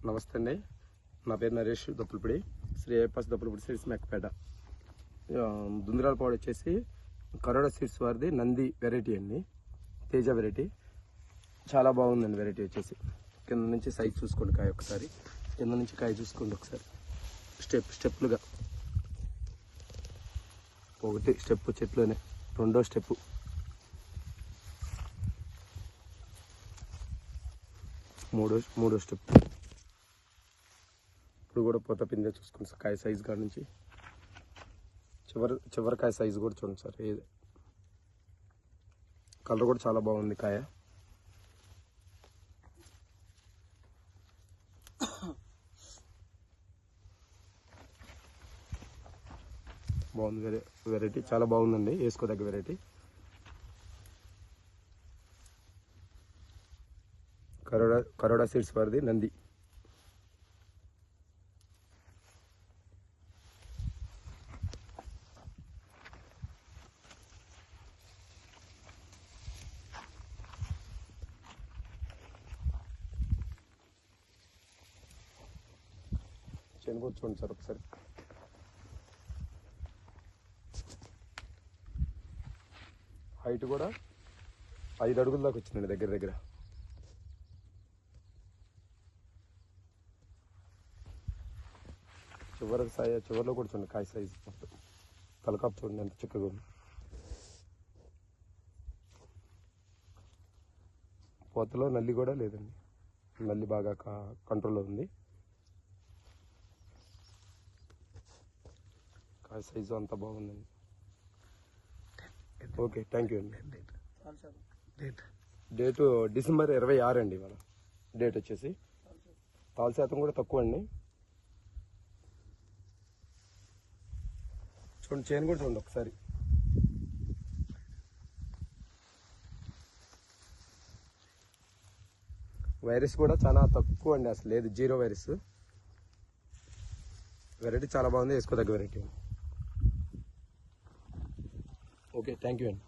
నమస్తే అండి, నా పేరు నరేష్ దొప్పులపూడి, శ్రీ అయ్యప్ప దొప్పులపూడి సీడ్స్ మెక్కపేట. దుందిరాల పౌడర్ వచ్చేసి కరోడా సీడ్స్ వారిది నంది వెరైటీ అండి, తేజ వెరైటీ. చాలా బాగుందండి వెరైటీ వచ్చేసి. కింద నుంచి సైజ్ చూసుకోండి, కాయ ఒకసారి కింద నుంచి కాయ చూసుకోండి ఒకసారి. స్టెప్లుగా ఒకటి స్టెప్ చెట్లోనే, రెండో స్టెప్పు, మూడో స్టెప్. ఇప్పుడు కూడా పూత పిందే చూసుకోండి సార్, కాయ సైజు కాడ నుంచి చివరి కాయ సైజు కూడా చూడండి సార్. కలర్ కూడా చాలా బాగుంది కాయ. బాగుంది వెరైటీ, చాలా బాగుందండి, వేసుకోదగ్గ వెరైటీ. కరోడా సీడ్స్ వారిది నంది. చేను కూడా చూడండి సార్ ఒకసారి. హైట్ కూడా 5 అడుగుల దాకా వచ్చిందండి దగ్గర. చివరిలో కూడా చూడండి కాయ సైజు మొత్తం. తలకాపు చూడండి ఎంత చిక్కగా ఉంది. పూతలో నల్లి కూడా లేదండి, నల్లి బాగా కంట్రోల్లో ఉంది. కాయ సైజు అంతా బాగుందండి. ఓకే, థ్యాంక్ యూ అండి. డేటు డిసెంబర్ 26 అండి మన డేట్ వచ్చేసి. తాలు శాతం కూడా తక్కువ అండి. చూడండి, చేను కూడా చూడండి ఒకసారి. వైరస్ కూడా చాలా తక్కువ అండి, అసలు లేదు, 0 వైరస్. వెరైటీ చాలా బాగుంది, వేసుకోదగ్గ వెరైటీ. ఓకే, థ్యాంక్ యూ అండి.